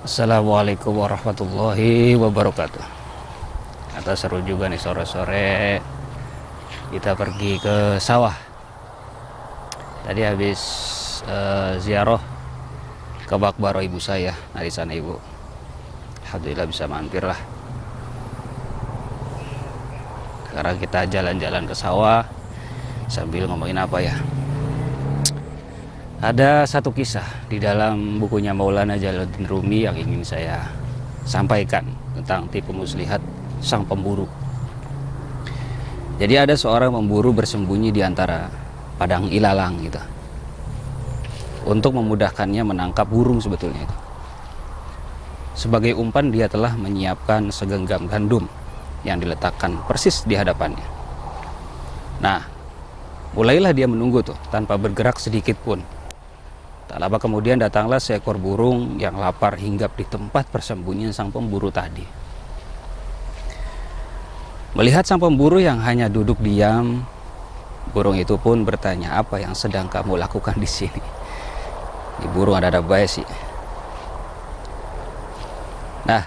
Assalamualaikum warahmatullahi wabarakatuh. Atau seru juga nih sore-sore kita pergi ke sawah. Tadi habis ziarah ke makbaro ibu saya. Nah di sana ibu, alhamdulillah bisa mampir lah. Sekarang kita jalan-jalan ke sawah sambil ngomongin apa ya. Ada satu kisah di dalam bukunya Maulana Jalaluddin Rumi yang ingin saya sampaikan tentang tipu muslihat sang pemburu. Jadi ada seorang pemburu bersembunyi di antara padang ilalang gitu, untuk memudahkannya menangkap burung sebetulnya itu. Sebagai umpan dia telah menyiapkan segenggam gandum yang diletakkan persis di hadapannya. Nah, mulailah dia menunggu tuh tanpa bergerak sedikit pun. Tak lama kemudian datanglah seekor burung yang lapar hinggap di tempat persembunyian sang pemburu tadi. Melihat sang pemburu yang hanya duduk diam, burung itu pun bertanya, "Apa yang sedang kamu lakukan di sini?" Di burung ada baik sih. Nah,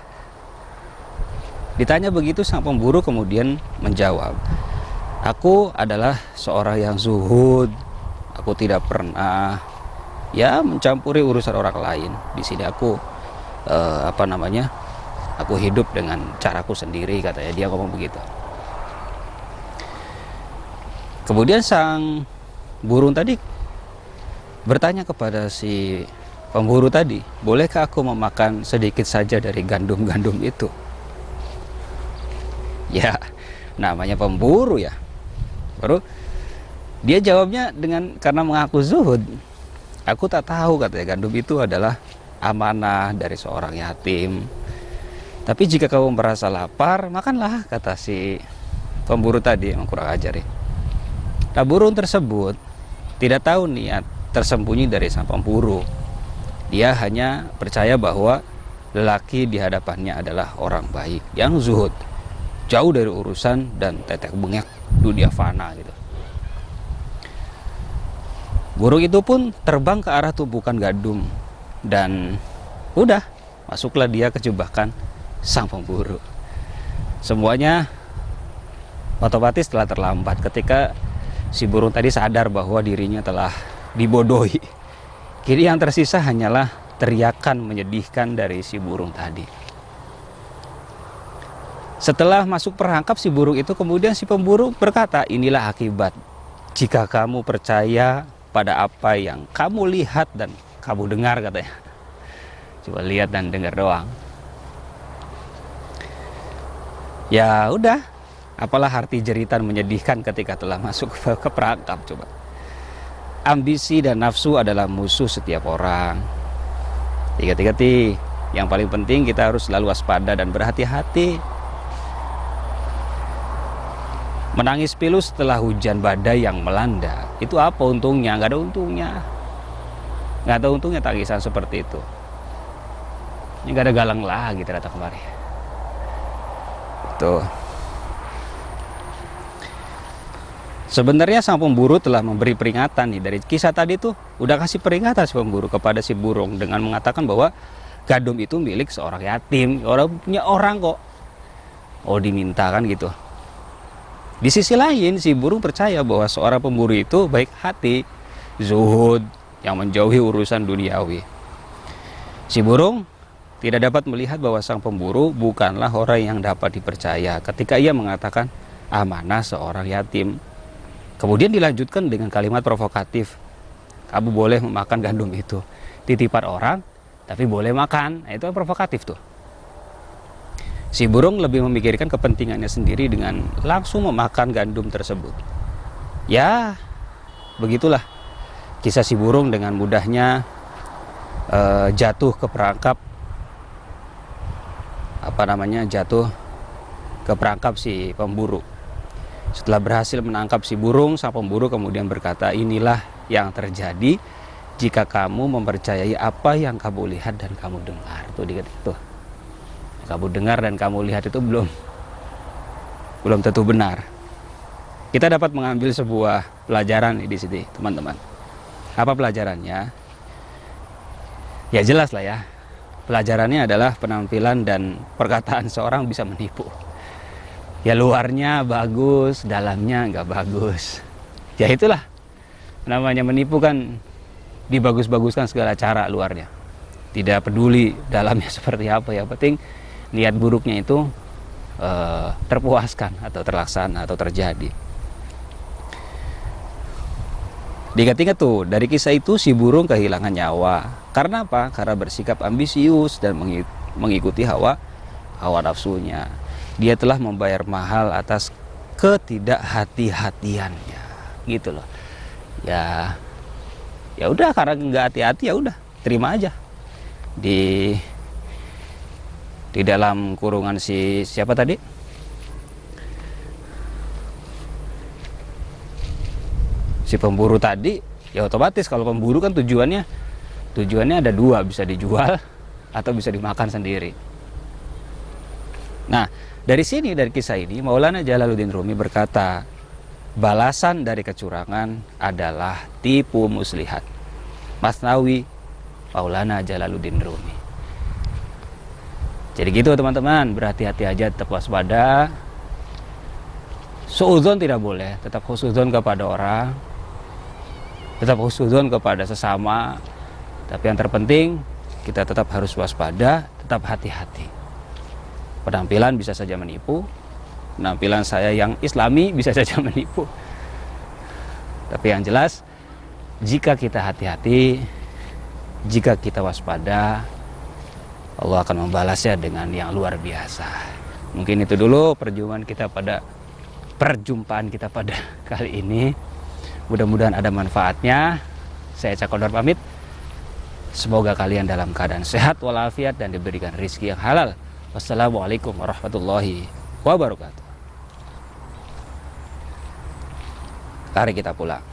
ditanya begitu sang pemburu kemudian menjawab, "Aku adalah seorang yang zuhud. Aku tidak pernah mencampuri urusan orang lain. Di sini aku aku hidup dengan caraku sendiri," katanya. Dia ngomong begitu. Kemudian sang burung tadi bertanya kepada si pemburu tadi, "Bolehkah aku memakan sedikit saja dari gandum-gandum itu?" Ya, namanya pemburu ya. Baru dia jawabnya karena mengaku zuhud. "Aku tak tahu," katanya, "gandum itu adalah amanah dari seorang yatim. Tapi jika kamu merasa lapar, makanlah," kata si pemburu tadi. Emang kurang ajar ya. Nah, burung tersebut tidak tahu niat tersembunyi dari sang pemburu. Dia hanya percaya bahwa lelaki di hadapannya adalah orang baik yang zuhud, jauh dari urusan dan tetek bengek dunia fana gitu. Burung itu pun terbang ke arah tumpukan gandum dan udah masuklah dia ke jebakan sang pemburu. Semuanya otomatis telah terlambat ketika si burung tadi sadar bahwa dirinya telah dibodohi. Kini yang tersisa hanyalah teriakan menyedihkan dari si burung tadi. Setelah masuk perangkap si burung itu, kemudian si pemburu berkata, "Inilah akibat jika kamu percaya pada apa yang kamu lihat dan kamu dengar," katanya. Coba lihat dan dengar doang. Ya udah, apalah arti jeritan menyedihkan ketika telah masuk ke perangkap coba. Ambisi dan nafsu adalah musuh setiap orang. Tiga-tiga yang paling penting kita harus selalu waspada dan berhati-hati. Menangis pilu setelah hujan badai yang melanda, itu apa untungnya? Nggak ada untungnya. Nggak ada untungnya tangisan seperti itu. Ini nggak ada galang lagi ternyata kemarin. Tuh. Sebenarnya sang pemburu telah memberi peringatan nih. Dari kisah tadi tuh udah kasih peringatan si pemburu kepada si burung dengan mengatakan bahwa gandum itu milik seorang yatim, punya orang kok. Oh, diminta kan gitu. Di sisi lain si burung percaya bahwa seorang pemburu itu baik hati, zuhud, yang menjauhi urusan duniawi. Si burung tidak dapat melihat bahwa sang pemburu bukanlah orang yang dapat dipercaya ketika ia mengatakan amanah seorang yatim. Kemudian dilanjutkan dengan kalimat provokatif, "Kamu boleh memakan gandum itu, titipan orang, tapi boleh makan." Nah, itu yang provokatif tuh. Si burung lebih memikirkan kepentingannya sendiri dengan langsung memakan gandum tersebut. Ya, begitulah kisah si burung dengan mudahnya jatuh ke perangkap jatuh ke perangkap si pemburu. Setelah berhasil menangkap si burung, sang pemburu kemudian berkata, "Inilah yang terjadi jika kamu mempercayai apa yang kamu lihat dan kamu dengar." Tuh dikit itu. Kamu dengar dan kamu lihat itu belum tentu benar. Kita dapat mengambil sebuah pelajaran di sini, teman-teman. Apa pelajarannya? Ya jelas lah ya. pelajarannya adalah penampilan dan perkataan seorang bisa menipu. Ya luarnya bagus, dalamnya nggak bagus. Ya itulah namanya menipu kan, dibagus-baguskan segala cara luarnya. Tidak peduli dalamnya seperti apa, ya penting niat buruknya itu terpuaskan atau terlaksana atau terjadi. Diingat-ingat tuh, dari kisah itu si burung kehilangan nyawa. Karena apa? Karena bersikap ambisius dan mengikuti hawa nafsunya. Dia telah membayar mahal atas ketidakhati-hatiannya. Gitu loh. Ya udah, karena nggak hati-hati ya udah, terima aja. Di dalam kurungan siapa tadi? Si pemburu tadi, ya otomatis kalau pemburu kan tujuannya ada dua, bisa dijual atau bisa dimakan sendiri. Nah, dari kisah ini Maulana Jalaluddin Rumi berkata, balasan dari kecurangan adalah tipu muslihat. Masnawi Maulana Jalaluddin Rumi. Jadi gitu teman-teman, berhati-hati aja, tetap waspada. Suudzon tidak boleh, tetap husnudzon kepada orang, tetap husnudzon kepada sesama. Tapi yang terpenting kita tetap harus waspada, tetap hati-hati. Penampilan bisa saja menipu, penampilan saya yang islami bisa saja menipu. Tapi yang jelas, jika kita hati-hati, jika kita waspada, Allah akan membalasnya dengan yang luar biasa. Mungkin itu dulu perjumpaan kita pada kali ini. Mudah-mudahan ada manfaatnya. Saya Cak Kodor pamit. Semoga kalian dalam keadaan sehat walafiat dan diberikan rezeki yang halal. Wassalamualaikum warahmatullahi wabarakatuh. Mari kita pulang.